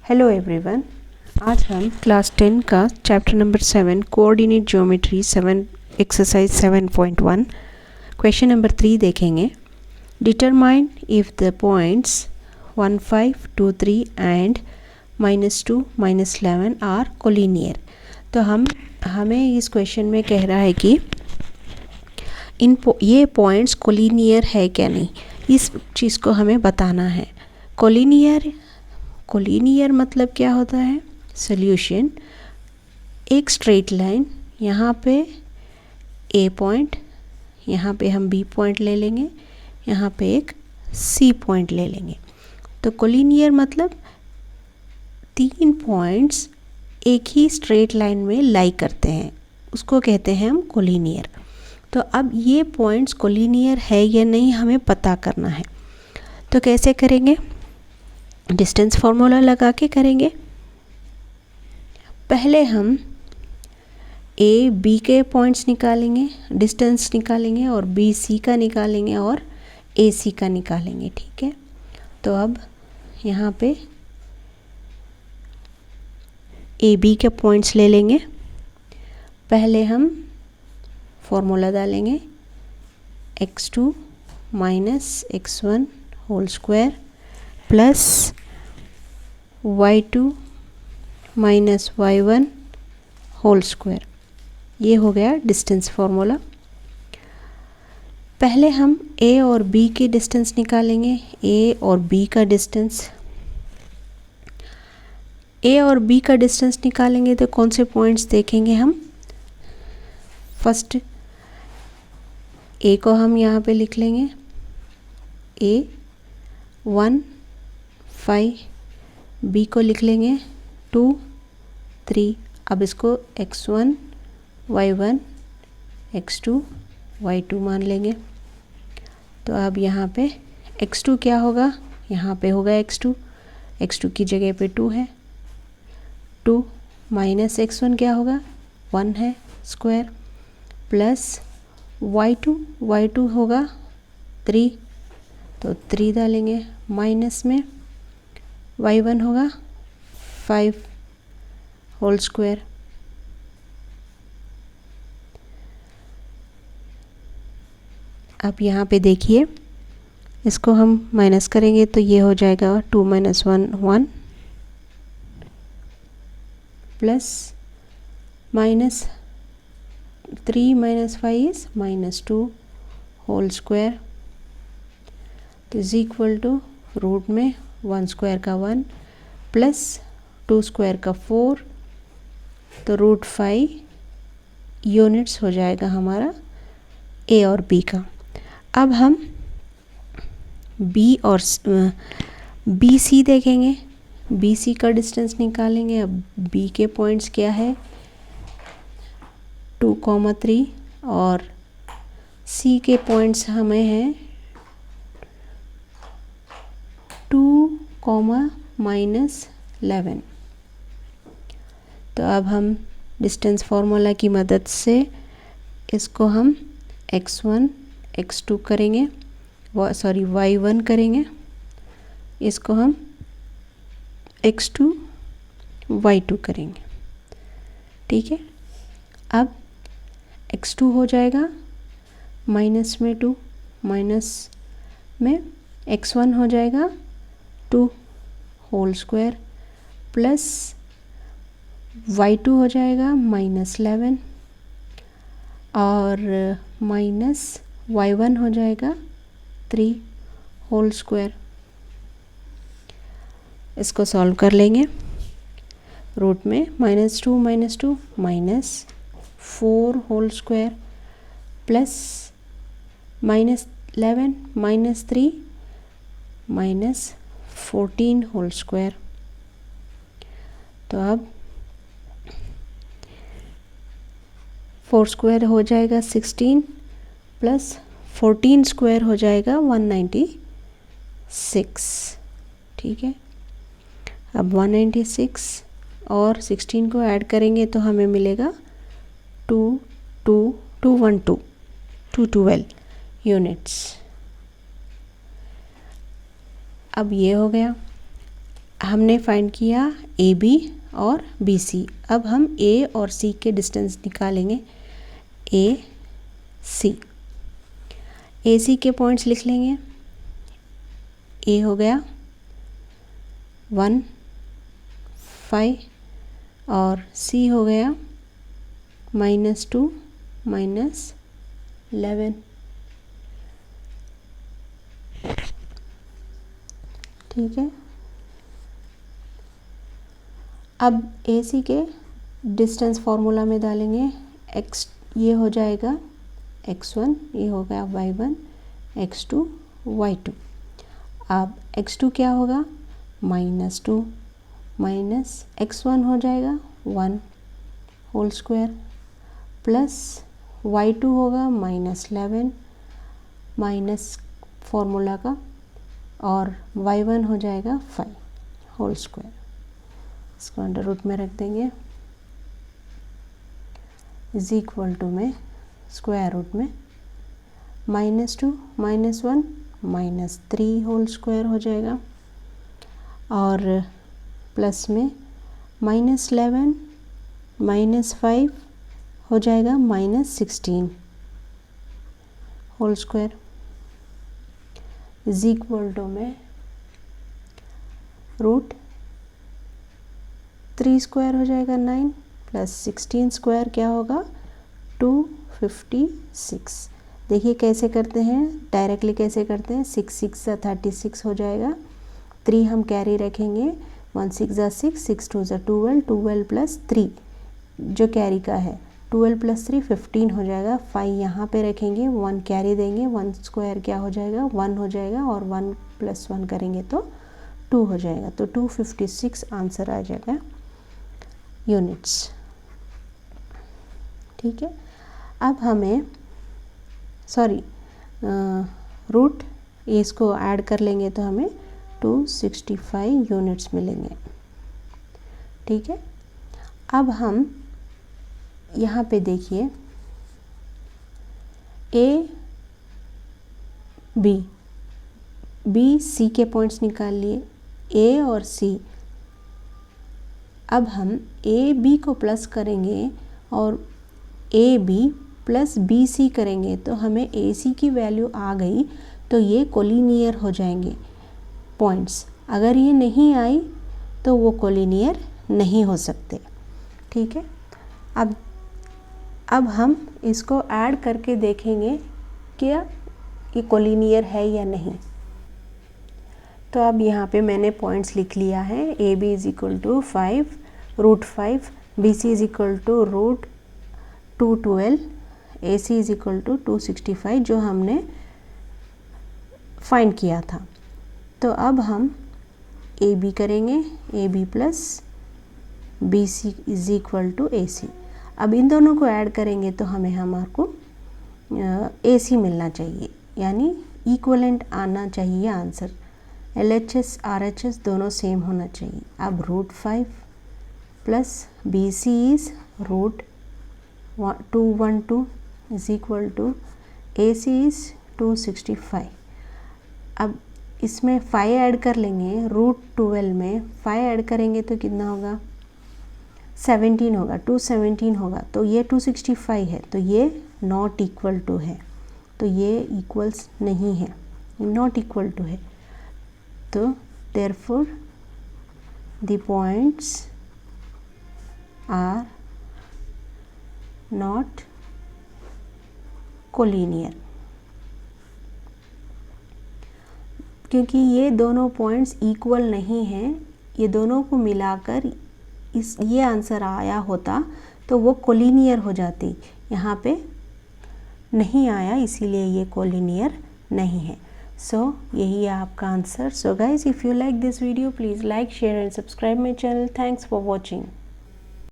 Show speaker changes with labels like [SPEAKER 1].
[SPEAKER 1] Hello everyone, आज हम class 10 का chapter number 7 coordinate geometry 7 exercise 7.1 question number 3 देखेंगे। Determine if the points 1, 5, 2, 3 and -2, -11 are collinear. तो हमें इस क्वेश्चन में कह रहा है कि ये पॉइंट्स कोलिनियर है क्या नहीं, इस चीज़ को हमें बताना है। कोलिनियर मतलब क्या होता है? सॉल्यूशन, एक स्ट्रेट लाइन, यहाँ पे ए पॉइंट, यहाँ पे हम बी पॉइंट ले लेंगे, यहाँ पे एक सी पॉइंट ले लेंगे। तो कोलिनियर मतलब 3 पॉइंट्स एक ही स्ट्रेट लाइन में लाई करते हैं, उसको कहते हैं हम कोलिनियर। तो अब ये पॉइंट्स कोलिनियर है या नहीं हमें पता करना है। तो कैसे करेंगे? डिस्टेंस फार्मूला लगा के करेंगे। पहले हम ए बी के पॉइंट्स निकालेंगे, डिस्टेंस निकालेंगे, और बी सी का निकालेंगे और ए सी का निकालेंगे। ठीक है, तो अब यहाँ पे ए बी के पॉइंट्स ले लेंगे। पहले हम फॉर्मूला डालेंगे x2 minus x1 whole square plus y2 minus y1 whole square. ये हो गया डिस्टेंस फार्मूला। पहले हम a और b के डिस्टेंस निकालेंगे। a और b का डिस्टेंस निकालेंगे तो कौन से पॉइंट्स देखेंगे हम? फर्स्ट a को हम यहाँ पे लिख लेंगे, a 1, 5, b को लिख लेंगे 2, 3। अब इसको x1, y1, x2, y2 मान लेंगे। तो अब यहाँ पे x2 क्या होगा? यहाँ पे होगा x2 की जगह पे 2 है। 2 माइनस x1 क्या होगा? 1 है स्क्वायर, प्लस y2 होगा 3, तो 3 डालेंगे, माइनस में y1 होगा 5 होल स्क्वायर। अब यहाँ पे देखिए, इसको हम माइनस करेंगे तो ये हो जाएगा 2 minus 1 1 plus minus 3 minus 5 is -2 whole square is equal to root में 1 स्क्वायर का 1 प्लस 2 स्क्वायर का 4, तो रूट 5 यूनिट्स हो जाएगा हमारा ए और बी का। अब हम बी और बी सी देखेंगे, बी सी का डिस्टेंस निकालेंगे। अब बी के पॉइंट्स क्या है? 2, 3 और सी के पॉइंट्स हमें हैं 2, -11। तो अब हम डिस्टेंस फार्मूला की मदद से इसको हम x1 x2 करेंगे, y1 करेंगे, इसको हम x2 y2 करेंगे। ठीक है, अब x2 हो जाएगा माइनस में 2, माइनस में x1 हो जाएगा 2 होल स्क्वायर, प्लस y2 हो जाएगा -11 और माइनस y1 हो जाएगा 3 होल स्क्वायर। इसको सॉल्व कर लेंगे। रूट में -2 minus 4 whole square plus -11 minus 3 minus 14 whole square. तो अब 4 स्क्वायर हो जाएगा 16 प्लस 14 स्क्वायर हो जाएगा 196। ठीक है, अब 196 और 16 को ऐड करेंगे तो हमें मिलेगा 212 यूनिट्स। अब ये हो गया। हमने फाइंड किया ए बी और बी सी। अब हम ए और सी के डिस्टेंस निकालेंगे। ए सी के पॉइंट्स लिख लेंगे। ए हो गया 1 5 और सी हो गया -2 -11। ठीक है, अब ए सी के डिस्टेंस फार्मूला में डालेंगे। x ये हो जाएगा x1, ये हो गया y1, x2 y2। अब x2 क्या होगा -2 माइनस x1 हो जाएगा 1 होल स्क्वायर प्लस y2 होगा -11 माइनस फॉर्मूला का, और y1 हो जाएगा 5 होल स्क्वायर। इसको अंडर रूट में रख देंगे, इज इक्वल टू में स्क्वायर रूट में -2 -1 -3 होल स्क्वायर हो जाएगा, और प्लस में -11 -5 हो जाएगा -16 whole square, is equal to में रूट 3 स्क्वायर हो जाएगा 9 प्लस 16 स्क्वायर क्या होगा 256। देखिए कैसे करते हैं, डायरेक्टली कैसे करते हैं। 6 6 36 हो जाएगा, 3 हम कैरी रखेंगे, 1 6 6 6 2 12 12 प्लस 3 जो कैरी का है 12 प्लस 3 15 हो जाएगा। 5 यहाँ पे रखेंगे, 1 कैरी देंगे, 1 स्क्वायर क्या हो जाएगा 1 हो जाएगा, और 1 प्लस 1 करेंगे तो 2 हो जाएगा। तो 256 आंसर आ जाएगा यूनिट्स। ठीक है, अब हमें रूट इसको ऐड कर लेंगे तो हमें 265 यूनिट्स मिलेंगे। ठीक है, अब हम यहाँ पे देखिए ए बी सी के पॉइंट्स निकाल लिए, ए और सी। अब हम ए बी को प्लस करेंगे और A B plus B C करेंगे तो हमें ए सी की वैल्यू आ गई, तो ये कोलिनियर हो जाएंगे पॉइंट्स। अगर ये नहीं आई तो वो कोलिनियर नहीं हो सकते। ठीक है, अब हम इसको ऐड करके देखेंगे कि ये कोलिनियर है या नहीं। तो अब यहाँ पे मैंने पॉइंट्स लिख लिया है। A B is equal to 5 root 5, B C is equal to root 212, A C is equal to 265 जो हमने फाइंड किया था। तो अब हम ए बी करेंगे, A B plus B C is equal to A C. अब इन दोनों को ऐड करेंगे तो हमारे को ए सी मिलना चाहिए, यानी इक्वलेंट आना चाहिए आंसर। LHS RHS दोनों सेम होना चाहिए। अब root 5 plus B C is root 212 is equal to A C is 265। अब इसमें 5 ऐड कर लेंगे, रूट 12 में 5 ऐड करेंगे तो कितना होगा 17 होगा, 217 होगा। तो ये 265 है, तो ये नॉट इक्वल टू है, तो ये इक्वल्स नहीं है, नॉट इक्वल टू है। तो therefore the points are not collinear, क्योंकि ये दोनों पॉइंट्स इक्वल नहीं हैं। ये दोनों को मिलाकर ये आंसर आया होता तो वो कोलिनियर हो जाती, यहाँ पे नहीं आया, इसीलिए ये कोलिनियर नहीं है। सो यही है आपका answer. So guys, if you like this video please like share and subscribe my channel. Thanks for watching.